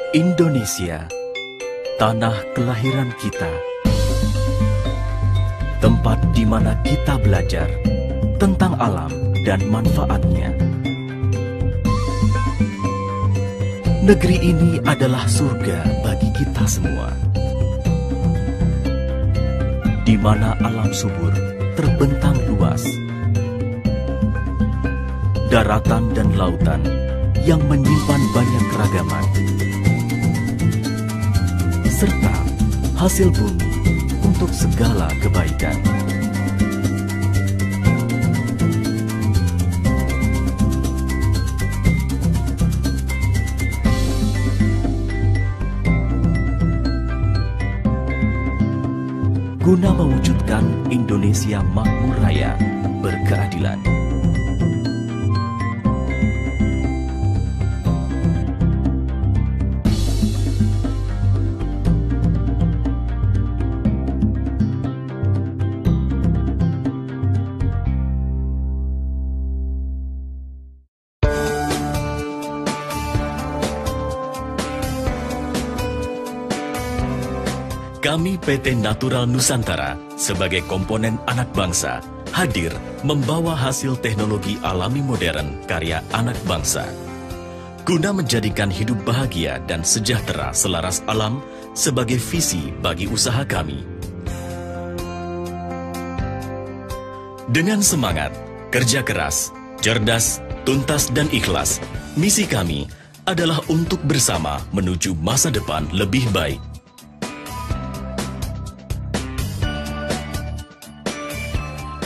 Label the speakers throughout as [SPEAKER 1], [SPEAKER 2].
[SPEAKER 1] Indonesia, tanah kelahiran kita, tempat di mana kita belajar tentang alam dan manfaatnya. Negeri ini adalah surga bagi kita semua, di mana alam subur terbentang luas, daratan dan lautan yang menyimpan banyak keragaman, serta hasil bumi untuk segala kebaikan. Guna mewujudkan Indonesia makmur raya, berkeadilan. Kami PT Natural Nusantara sebagai komponen anak bangsa hadir membawa hasil teknologi alami modern karya anak bangsa. Guna menjadikan hidup bahagia dan sejahtera selaras alam sebagai visi bagi usaha kami. Dengan semangat, kerja keras, cerdas, tuntas dan ikhlas, misi kami adalah untuk bersama menuju masa depan lebih baik.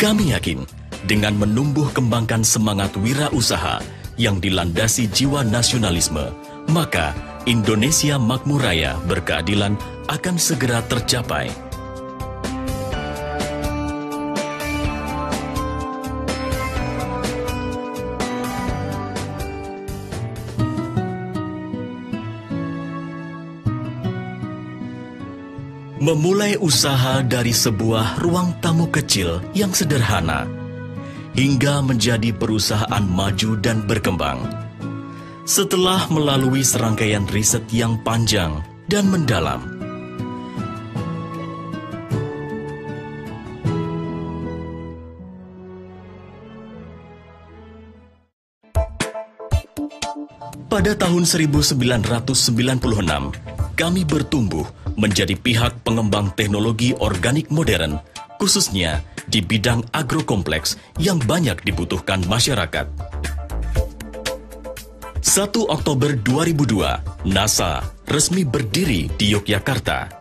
[SPEAKER 1] Kami yakin, dengan menumbuh kembangkan semangat wirausaha yang dilandasi jiwa nasionalisme, maka Indonesia makmur raya berkeadilan akan segera tercapai. Memulai usaha dari sebuah ruang tamu kecil yang sederhana, hingga menjadi perusahaan maju dan berkembang. Setelah melalui serangkaian riset yang panjang dan mendalam, pada tahun 1996, kami bertumbuh menjadi pihak pengembang teknologi organik modern, khususnya di bidang agrokompleks yang banyak dibutuhkan masyarakat. 1 Oktober 2002, NASA resmi berdiri di Yogyakarta.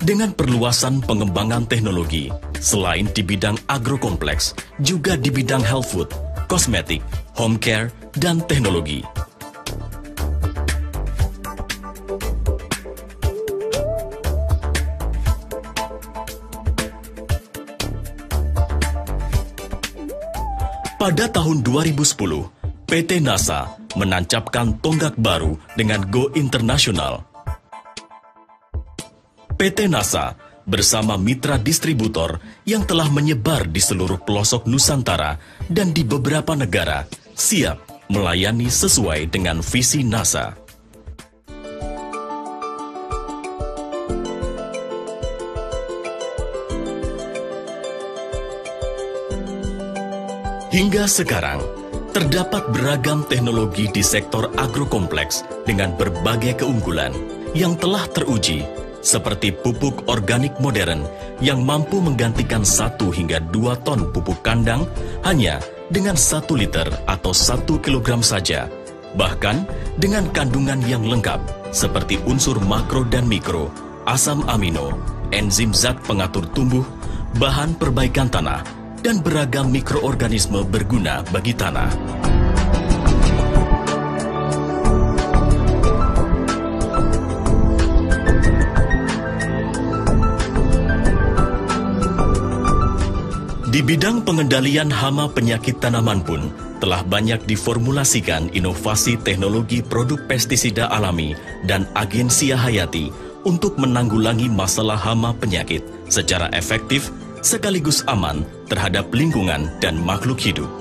[SPEAKER 1] Dengan perluasan pengembangan teknologi, selain di bidang agrokompleks, juga di bidang health food, kosmetik, home care, dan teknologi. Pada tahun 2010, PT NASA menancapkan tonggak baru dengan Go Internasional. PT NASA bersama mitra distributor yang telah menyebar di seluruh pelosok Nusantara dan di beberapa negara siap melayani sesuai dengan visi NASA. Hingga sekarang, terdapat beragam teknologi di sektor agrokompleks dengan berbagai keunggulan yang telah teruji, seperti pupuk organik modern yang mampu menggantikan 1 hingga 2 ton pupuk kandang hanya dengan 1 liter atau 1 kilogram saja, bahkan dengan kandungan yang lengkap seperti unsur makro dan mikro, asam amino, enzim zat pengatur tumbuh, bahan perbaikan tanah, dan beragam mikroorganisme berguna bagi tanah. Di bidang pengendalian hama penyakit tanaman pun telah banyak diformulasikan inovasi teknologi produk pestisida alami dan agensia hayati untuk menanggulangi masalah hama penyakit secara efektif sekaligus aman terhadap lingkungan dan makhluk hidup.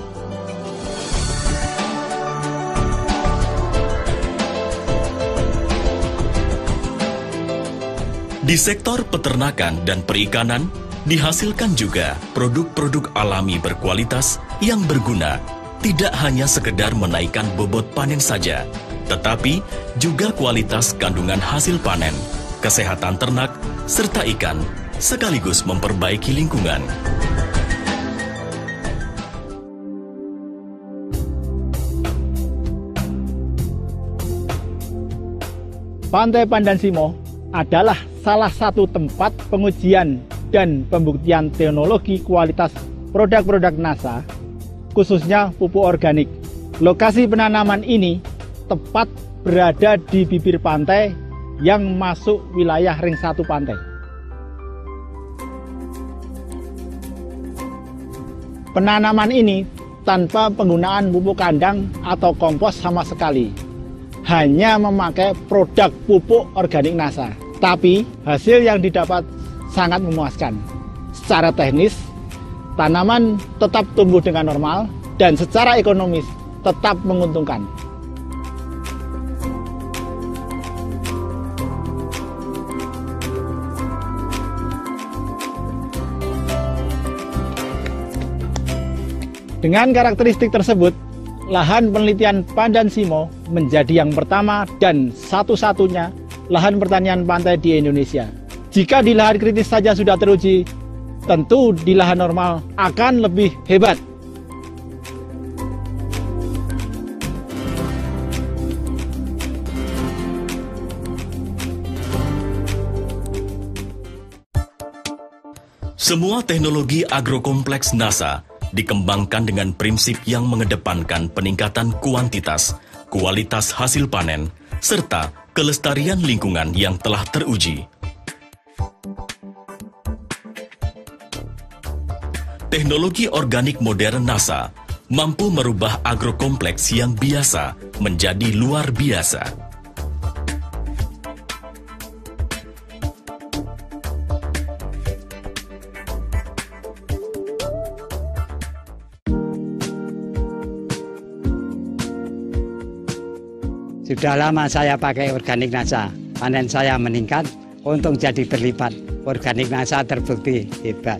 [SPEAKER 1] Di sektor peternakan dan perikanan, dihasilkan juga produk-produk alami berkualitas yang berguna, tidak hanya sekedar menaikkan bobot panen saja, tetapi juga kualitas kandungan hasil panen, kesehatan ternak, serta ikan, sekaligus memperbaiki lingkungan.
[SPEAKER 2] Pantai Pandansimo adalah salah satu tempat pengujian dan pembuktian teknologi kualitas produk-produk NASA, khususnya pupuk organik. Lokasi penanaman ini tepat berada di bibir pantai yang masuk wilayah ring 1 pantai. Penanaman ini tanpa penggunaan pupuk kandang atau kompos sama sekali. Hanya memakai produk pupuk organik NASA. Tapi hasil yang didapat sangat memuaskan. Secara teknis, tanaman tetap tumbuh dengan normal dan secara ekonomis tetap menguntungkan. Dengan karakteristik tersebut, lahan penelitian Pandansimo menjadi yang pertama dan satu-satunya lahan pertanian pantai di Indonesia. Jika di lahan kritis saja sudah teruji, tentu di lahan normal akan lebih hebat.
[SPEAKER 1] Semua teknologi agrokompleks NASA dikembangkan dengan prinsip yang mengedepankan peningkatan kuantitas, kualitas hasil panen, serta kelestarian lingkungan yang telah teruji. Teknologi organik modern NASA mampu merubah agrokompleks yang biasa menjadi luar biasa.
[SPEAKER 3] Sudah lama saya pakai organik NASA, panen saya meningkat, untung jadi berlipat. Organik NASA terbukti hebat.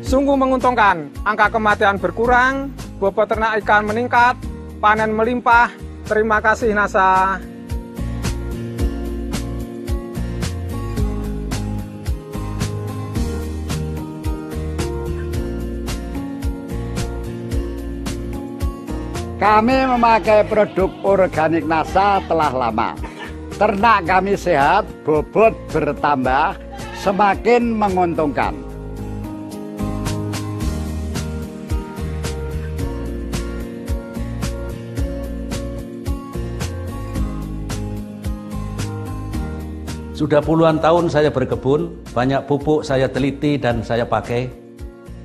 [SPEAKER 4] Sungguh menguntungkan, angka kematian berkurang, bobot ternak ikan meningkat, panen melimpah. Terima kasih NASA.
[SPEAKER 5] Kami memakai produk organik NASA telah lama. Ternak kami sehat, bobot bertambah, semakin menguntungkan.
[SPEAKER 6] Sudah puluhan tahun saya berkebun, banyak pupuk saya teliti dan saya pakai.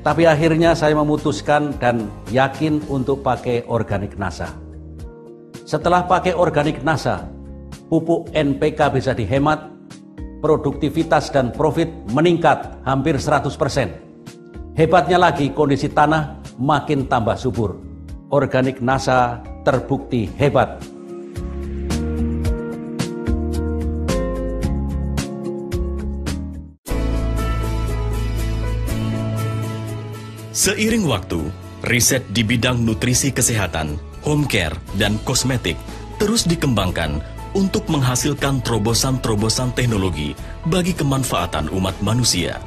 [SPEAKER 6] Tapi akhirnya saya memutuskan dan yakin untuk pakai organik NASA. Setelah pakai organik NASA, pupuk NPK bisa dihemat, produktivitas dan profit meningkat hampir 100%. Hebatnya lagi kondisi tanah makin tambah subur. Organik NASA terbukti hebat.
[SPEAKER 1] Seiring waktu, riset di bidang nutrisi kesehatan, home care, dan kosmetik terus dikembangkan untuk menghasilkan terobosan-terobosan teknologi bagi kemanfaatan umat manusia.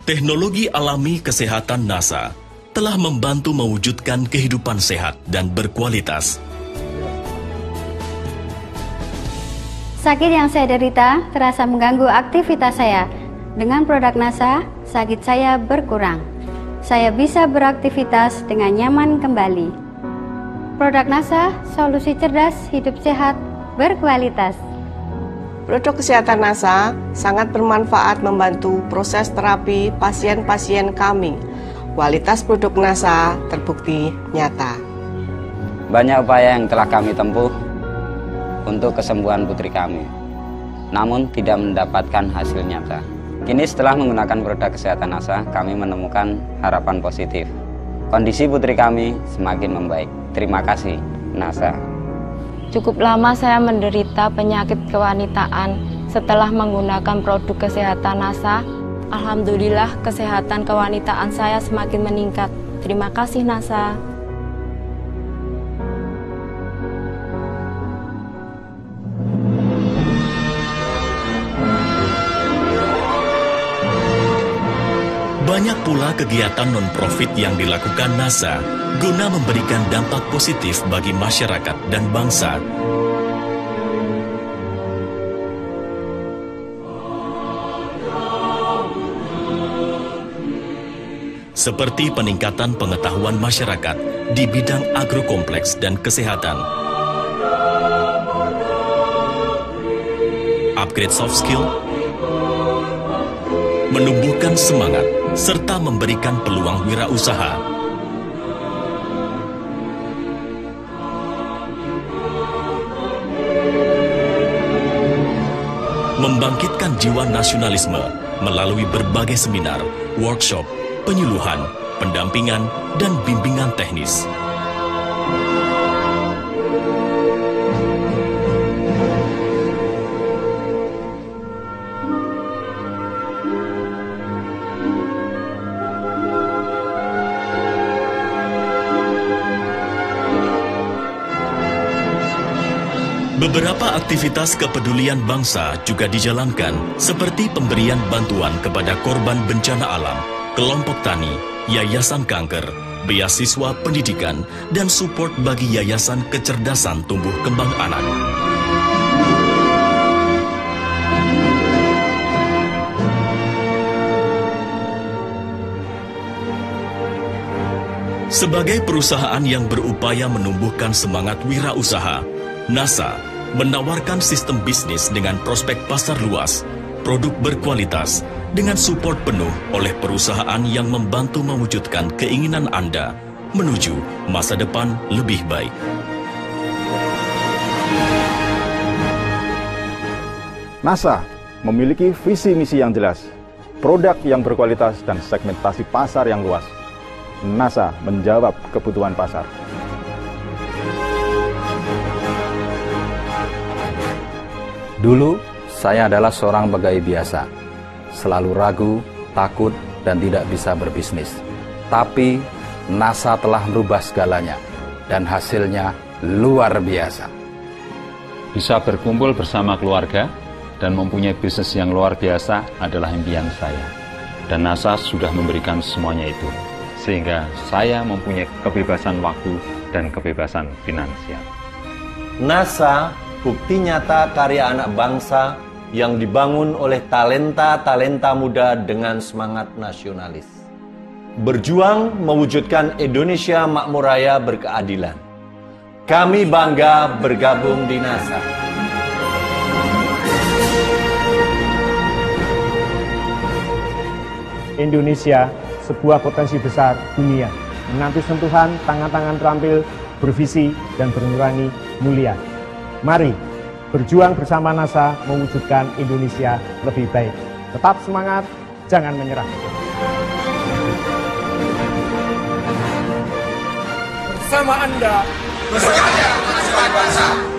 [SPEAKER 1] Teknologi alami kesehatan NASA telah membantu mewujudkan kehidupan sehat dan berkualitas.
[SPEAKER 7] Sakit yang saya derita terasa mengganggu aktivitas saya. Dengan produk NASA, sakit saya berkurang. Saya bisa beraktivitas dengan nyaman kembali. Produk NASA, solusi cerdas, hidup sehat, berkualitas.
[SPEAKER 8] Produk kesehatan NASA sangat bermanfaat membantu proses terapi pasien-pasien kami. Kualitas produk NASA terbukti nyata.
[SPEAKER 9] Banyak upaya yang telah kami tempuh untuk kesembuhan putri kami, namun tidak mendapatkan hasil nyata. Kini setelah menggunakan produk kesehatan NASA, kami menemukan harapan positif. Kondisi putri kami semakin membaik. Terima kasih, NASA.
[SPEAKER 10] Cukup lama saya menderita penyakit kewanitaan. Setelah menggunakan produk kesehatan NASA, alhamdulillah kesehatan kewanitaan saya semakin meningkat. Terima kasih, NASA.
[SPEAKER 1] Banyak pula kegiatan non-profit yang dilakukan NASA guna memberikan dampak positif bagi masyarakat dan bangsa. Seperti peningkatan pengetahuan masyarakat di bidang agrokompleks dan kesehatan, upgrade soft skill, menumbuhkan semangat, serta memberikan peluang wirausaha. Membangkitkan jiwa nasionalisme melalui berbagai seminar, workshop, penyuluhan, pendampingan, dan bimbingan teknis. Beberapa aktivitas kepedulian bangsa juga dijalankan, seperti pemberian bantuan kepada korban bencana alam, kelompok tani, yayasan kanker, beasiswa pendidikan, dan support bagi yayasan kecerdasan tumbuh kembang anak. Sebagai perusahaan yang berupaya menumbuhkan semangat wirausaha, NASA menawarkan sistem bisnis dengan prospek pasar luas, produk berkualitas, dengan support penuh oleh perusahaan yang membantu mewujudkan keinginan Anda menuju masa depan lebih baik.
[SPEAKER 11] NASA memiliki visi misi yang jelas, produk yang berkualitas dan segmentasi pasar yang luas. NASA menjawab kebutuhan pasar.
[SPEAKER 6] Dulu, saya adalah seorang pegawai biasa, selalu ragu, takut, dan tidak bisa berbisnis. Tapi, NASA telah merubah segalanya, dan hasilnya luar biasa.
[SPEAKER 12] Bisa berkumpul bersama keluarga, dan mempunyai bisnis yang luar biasa adalah impian saya. Dan NASA sudah memberikan semuanya itu, sehingga saya mempunyai kebebasan waktu dan kebebasan finansial.
[SPEAKER 13] NASA bukti nyata karya anak bangsa yang dibangun oleh talenta-talenta muda dengan semangat nasionalis. Berjuang mewujudkan Indonesia makmur raya berkeadilan. Kami bangga bergabung di NASA.
[SPEAKER 14] Indonesia, sebuah potensi besar dunia, menanti sentuhan tangan-tangan terampil, bervisi, dan bernurani mulia. Mari berjuang bersama NASA mewujudkan Indonesia lebih baik. Tetap semangat, jangan menyerah.
[SPEAKER 15] Bersama Anda, bersedia kemajuan bangsa.